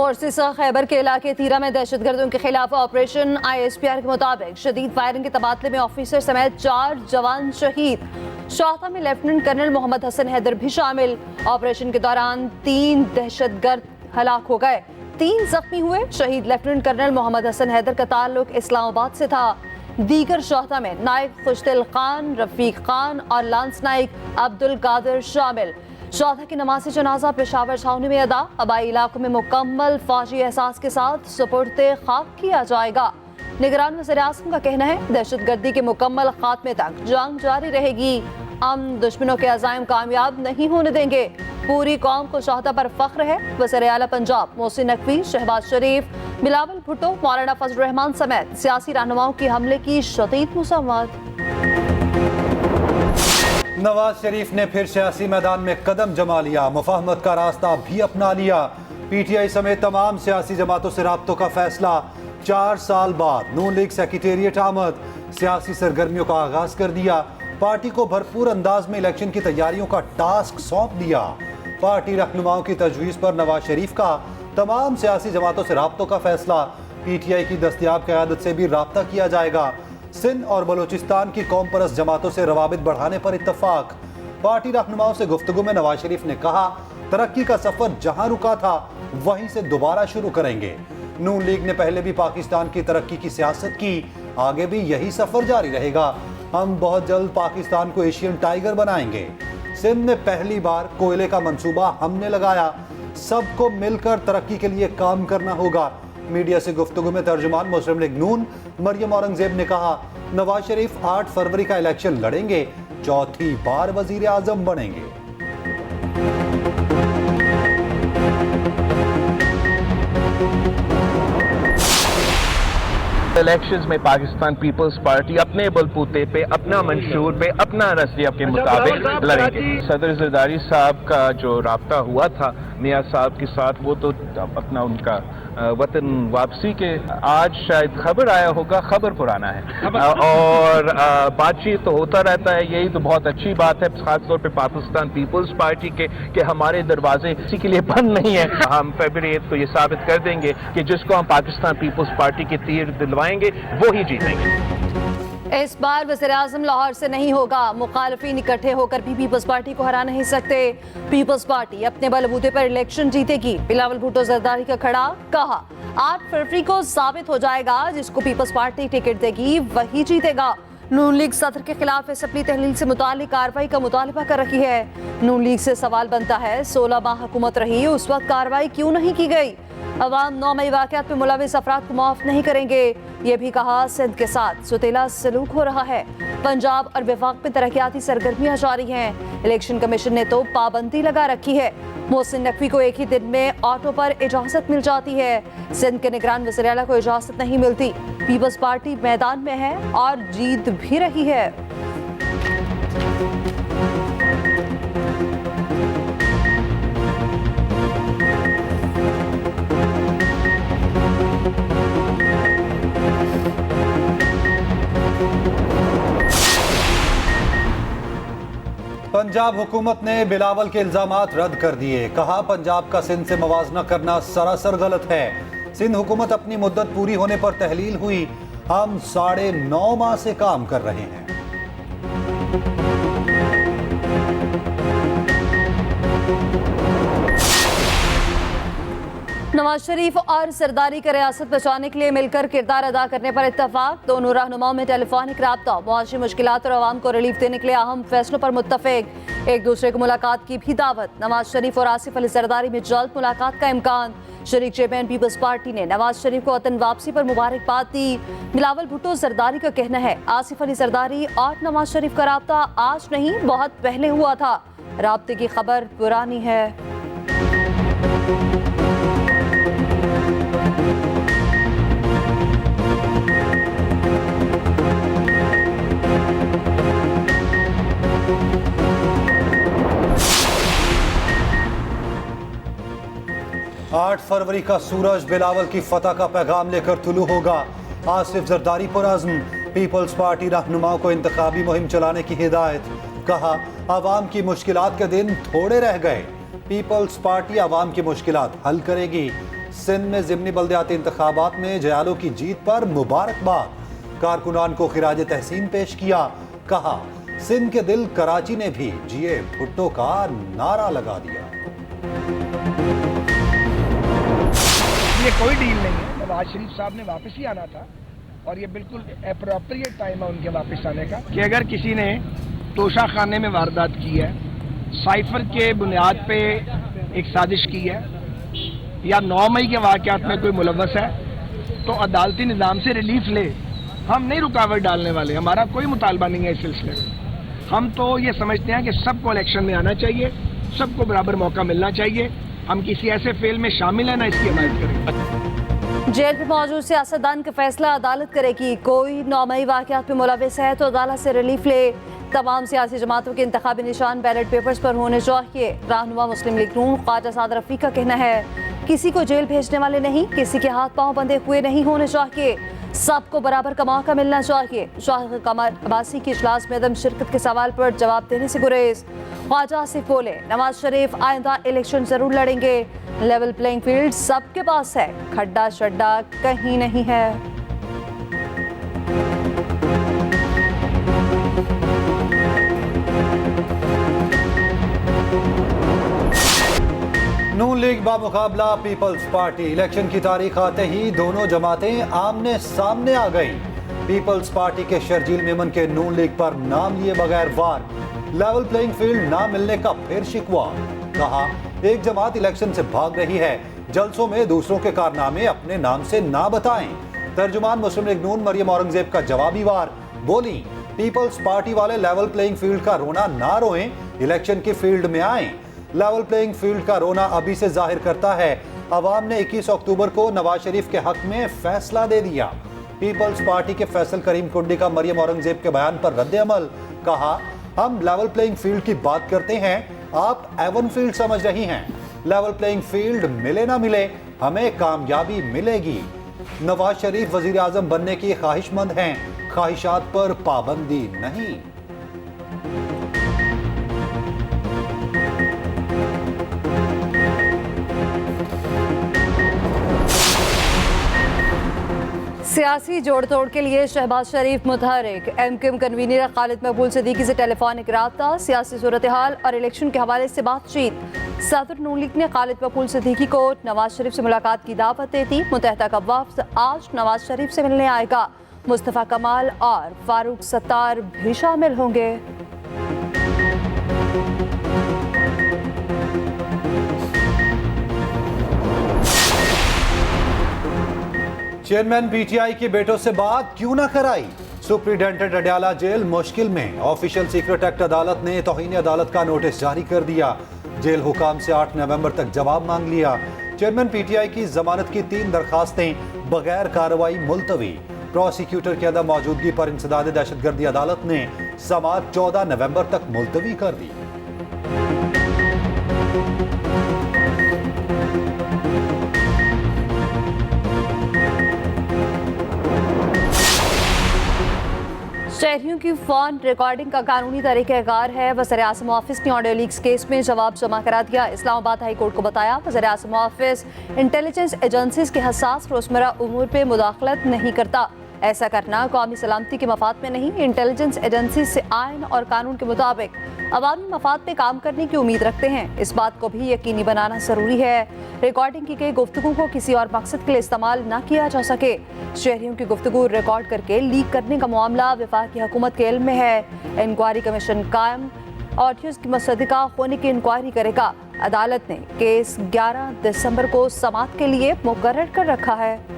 Forces Khyber के इलाके तीरा में दहशतगर्दों के खिलाफ ऑपरेशन। ISPR के मुताबिक शदीद फायरिंग के तबादले में ऑफिसर समेत 4 जवान शहीद। शौता में लेफ्टिनेंट कर्नल मोहम्मद हसन हैदर भी शामिल। ऑपरेशन के दौरान 3 दहशतगर्द हलाक हो गए, 3 जख्मी हुए। शहीद लेफ्टिनेंट कर्नल मोहम्मद हसन हैदर का ताल्लुक इस्लामाबाद से था। दीगर शौता में नायक खुशदिल खान, रफीक खान और लांस नाइक अब्दुल कादिर शामिल। शौता की नमाज़ जनाजा पेशावर छावनी में अदा। हवाई इलाकों में मुकम्मल फौजी एहसास के साथ सुपुर्दे खाक किया जाएगा। निगरान वज़ीर आज़म का कहना है दहशतगर्दी के मुकम्मल खात्मे तक जंग जारी रहेगी। हम दुश्मनों के अज़ाइम कामयाब नहीं होने देंगे। पूरी कौम को शौहदा पर फख्र है। वज़ीर आला पंजाब मोहसिन नकवी, शहबाज शरीफ, बिलावल भुट्टो, मौलाना फजल रहमान समेत सियासी रहनुमाओं की हमले की शदीद मुज़म्मत। नवाज शरीफ ने फिर सियासी मैदान में कदम जमा लिया, मुफाहमत का रास्ता भी अपना लिया। PTI समेत तमाम सियासी जमातों से राब्तों का फैसला। 4 साल बाद नून लीग सेक्रेटेरिएट आमद, सियासी सरगर्मियों का आगाज कर दिया। पार्टी को भरपूर अंदाज में इलेक्शन की तैयारियों का टास्क सौंप दिया। पार्टी रहनुमाओं की तजवीज़ पर नवाज शरीफ का तमाम सियासी जमातों से राब्तों का फैसला। PTI की दस्तयाब क़यादत से भी राब्ता किया जाएगा। सिंध और बलूचिस्तान की कौम परस्त जमातों से रवाबित बढ़ाने पर इत्तफाक। पार्टी रहनुमाओं से गुफ्तगू में नवाज शरीफ ने कहा तरक्की का सफर जहां रुका था वहीं से दोबारा शुरू करेंगे। नून लीग ने पहले भी पाकिस्तान की तरक्की की सियासत की, आगे भी यही सफर जारी रहेगा। हम बहुत जल्द पाकिस्तान को एशियन टाइगर बनाएंगे। सिंध में पहली बार कोयले का मंसूबा हमने लगाया, सबको मिलकर तरक्की के लिए काम करना होगा। मीडिया से गुफ्तगू में तर्जुमान मुस्लिम लीग नून मरियम औरंगजेब ने कहा नवाज शरीफ 8 फरवरी का इलेक्शन लड़ेंगे, 4थी बार वजीर आजम बनेंगे। इलेक्शंस में पाकिस्तान पीपल्स पार्टी अपने बलबूते पे, अपना मंशूर पे, अपना नजरिया के मुताबिक लड़ेंगे। सदर जरदारी साहब का जो राब्ता हुआ था मियां साहब के साथ, वो तो अपना उनका वतन वापसी के आज शायद खबर आया होगा, खबर पुराना है और बातचीत तो होता रहता है। यही तो बहुत अच्छी बात है खासतौर पे पाकिस्तान पीपल्स पार्टी के कि हमारे दरवाजे किसी के लिए बंद नहीं है। हम फरवरी 8 को ये साबित कर देंगे कि जिसको हम पाकिस्तान पीपल्स पार्टी के तीर दिलवाएंगे वो ही जीतेंगे। इस बार वज़ीर आज़म लाहौर से नहीं होगा। मुखालिफिन इकट्ठे होकर भी पीपल्स पार्टी को हरा नहीं सकते। पीपल्स पार्टी अपने बलबूते पर इलेक्शन जीतेगी। बिलावल भुट्टो जरदारी का खड़ा, कहा 8 फरवरी को साबित हो जाएगा जिसको पीपल्स पार्टी टिकट देगी वही जीतेगा। नून लीग सदर के खिलाफ असम्बली तहलील से मुतालिक कार्रवाई का मुतालबा कर रही है। नून लीग से सवाल बनता है 16 माह हुकूमत रही, उस वक्त कार्रवाई क्यों नहीं की गई? अवाम 9 मई वाक़यात में मुलविस अफराद को माफ नहीं करेंगे। ये भी कहा सिंध के साथ सुतीला सलूक हो रहा है। पंजाब और वफाक में तरक्याती सरगर्मियां जारी हैं। इलेक्शन कमीशन ने तो पाबंदी लगा रखी है। मोहसिन नकवी को एक ही दिन में ऑटो पर इजाजत मिल जाती है। सिंध के निगरान वज़ीर आला को इजाजत नहीं मिलती। पीपल्स पार्टी मैदान में है और जीत भी रही है। पंजाब हुकूमत ने बिलावल के इल्जामात रद्द कर दिए। कहा पंजाब का सिंध से मवाजना करना सरासर गलत है। सिंध हुकूमत अपनी मुद्दत पूरी होने पर तहलील हुई। हम 9.5 माह से काम कर रहे हैं। नवाज शरीफ और सरदारी का रियासत बचाने के लिए मिलकर किरदार अदा करने पर इत्तफाक। दोनों रहनुमाओं में टेलीफोनिक राब्ता, मुआशी मुश्किलात और आवाम को रिलीफ देने के लिए अहम फैसलों पर मुत्तफिक। एक दूसरे को मुलाकात की भी दावत। नवाज शरीफ और आसिफ अली जरदारी में जल्द मुलाकात का इम्कान। शरीक चेयरमैन पीपल्स पार्टी ने नवाज शरीफ को वतन वापसी पर मुबारकबाद दी। बिलावल भुट्टो जरदारी का कहना है आसिफ अली जरदारी और नवाज शरीफ का राब्ता आज नहीं बहुत पहले हुआ था। राब्ते की खबर पुरानी है। 8 फरवरी का सूरज बिलावल की फतह का पैगाम लेकर तुलू होगा। आसिफ जरदारी पुरअज़्म, पीपल्स पार्टी रहनुमाओं को इंतखाबी मुहिम चलाने की हिदायत। कहा आवाम की मुश्किलात के दिन थोड़े रह गए, पीपल्स पार्टी आवाम की मुश्किलात हल करेगी। सिंध में ज़िमनी बल्दियाती इंतखाबात में जयालो की जीत पर मुबारकबाद। कारकुनान को खिराज तहसीन पेश किया। कहा सिंध के दिल कराची ने भी जिए भुट्टो का नारा लगा दिया। ये कोई डील नहीं है। नवाज शरीफ साहब ने वापस ही आना था और ये बिल्कुल एप्रोप्रिएट टाइम है उनके वापस आने का कि अगर किसी ने तोशा खाने में वारदात की है, साइफर के बुनियाद पे एक साजिश की है या 9 मई के वाक़यात में कोई मुलव्वस है तो अदालती निज़ाम से रिलीफ ले। हम नहीं रुकावट डालने वाले, हमारा कोई मुतालबा नहीं है इस सिलसिले में। हम तो ये समझते हैं कि सबको इलेक्शन में आना चाहिए, सबको बराबर मौका मिलना चाहिए। हम किसी ऐसे फेल में शामिल है ना इसकी हिमायत करेंगे। जेल में मौजूद सियासतदान का फैसला अदालत करेगी। कोई 9 मई वाक़यात में मुलव्वस है तो अदालत से रिलीफ ले। तमाम सियासी जमातों के इंतखाबी निशान बैलेट पेपर्स पर होने चाहिए। रहनुमा मुस्लिम लीग नून ख्वाजा साद रफी का कहना है किसी को जेल भेजने वाले नहीं, किसी के हाथ पांव बंधे हुए नहीं होने चाहिए, सबको बराबर का मौका मिलना चाहिए। शाह कमर अब्बासी की इजलास में अदम शिरकत के सवाल पर जवाब देने से गुरेज। ख्वाजा आसिफ बोले नवाज शरीफ आइंदा इलेक्शन जरूर लड़ेंगे, लेवल प्लेइंग फील्ड सबके पास है, खड्डा शड्डा कहीं नहीं है। नून लीग बामुकाबला पीपल्स पार्टी। इलेक्शन की तारीख आते ही दोनों जमातें आमने सामने आ गई। पीपल्स पार्टी के शर्जील मेमन के नून लीग पर नाम लिए बगैर वार। लेवल प्लेइंग फील्ड ना मिलने का फिर शिकवा। कहा एक जमात इलेक्शन से भाग रही है, जलसों में दूसरों के कारनामे अपने नाम से ना बताएं। तर्जुमान मुस्लिम लीग नून मरियम औरंगजेब का जवाबी वार। बोली पीपल्स पार्टी वाले लेवल प्लेइंग फील्ड का रोना ना रोएं, इलेक्शन की फील्ड में आएं। लेवल प्लेइंग फील्ड का रोना अभी से जाहिर करता है अवाम ने 21 अक्टूबर को नवाज शरीफ के हक में फैसला दे दिया। पीपल्स पार्टी के फैसल करीम कुंडी का मरियम औरंगजेब के बयान पर रद्द अमल। कहा हम लेवल प्लेइंग फील्ड की बात करते हैं, आप एवन फील्ड समझ रही हैं। लेवल प्लेइंग फील्ड मिले ना मिले हमें कामयाबी मिलेगी। नवाज शरीफ वजीर आजम बनने की ख्वाहिशमंद हैं, ख्वाहिशात पर पाबंदी नहीं। सियासी जोड़ तोड़ के लिए शहबाज शरीफ मुतहरिक। एमक्यूएम कन्वीनर खालिद मकबूल सिद्दीकी से टेलीफोनिक रब्ता, सियासी सूरत हाल और इलेक्शन के हवाले से बातचीत। सदर नून लीग ने खालिद मकबूल सिद्दीकी को नवाज शरीफ से मुलाकात की दावत दे दी। मुत्तहदा का वफ्द आज नवाज शरीफ से मिलने आएगा। मुस्तफ़ा कमाल और फारूक सत्तार भी शामिल होंगे। चेयरमैन पीटीआई के बेटों से बात क्यों ना कराई। सुप्रीडेंटेंट अडयाला जेल मुश्किल में। ऑफिशियल सीक्रेट एक्ट अदालत ने तौहीन अदालत का नोटिस जारी कर दिया। जेल हुकाम से 8 नवंबर तक जवाब मांग लिया। चेयरमैन पीटीआई की जमानत की 3 दरखास्तें बगैर कार्रवाई मुलतवी। प्रोसिक्यूटर की अदम मौजूदगी पर इंसदाद दहशतगर्दी अदालत ने समाअत 14 नवंबर तक मुलतवी कर दी। शहरियों की फोन रिकॉर्डिंग का कानूनी तरीक़ाकार है। वज़ीर-ए-आज़म ऑफिस ने ऑडियो लीक्स केस में जवाब जमा करा दिया। इस्लामाबाद हाई कोर्ट को बताया वज़ीर-ए-आज़म ऑफिस इंटेलिजेंस एजेंसीज के हसास रोज़मर्रा उमूर पे मुदाखलत नहीं करता। ऐसा करना कौमी सलामती के मफाद में नहीं, इंटेलिजेंस एजेंसी से आइन और कानून के मुताबिक अवामी मफाद पे काम करने की उम्मीद रखते हैं। इस बात को भी यकीनी बनाना ज़रूरी है रिकॉर्डिंग की गई गुफ्तगू को किसी और मकसद के लिए इस्तेमाल न किया जा सके। शहरियों की गुफ्तगू रिकॉर्ड करके लीक करने का मामला वफाकी हुकूमत के इल्म में है। इंक्वायरी कमीशन कायम, ऑडियोज की मुसद्दिका होने की इंक्वायरी करेगा। अदालत ने केस 11 दिसंबर को समाअत के लिए मुकर्रर कर रखा है।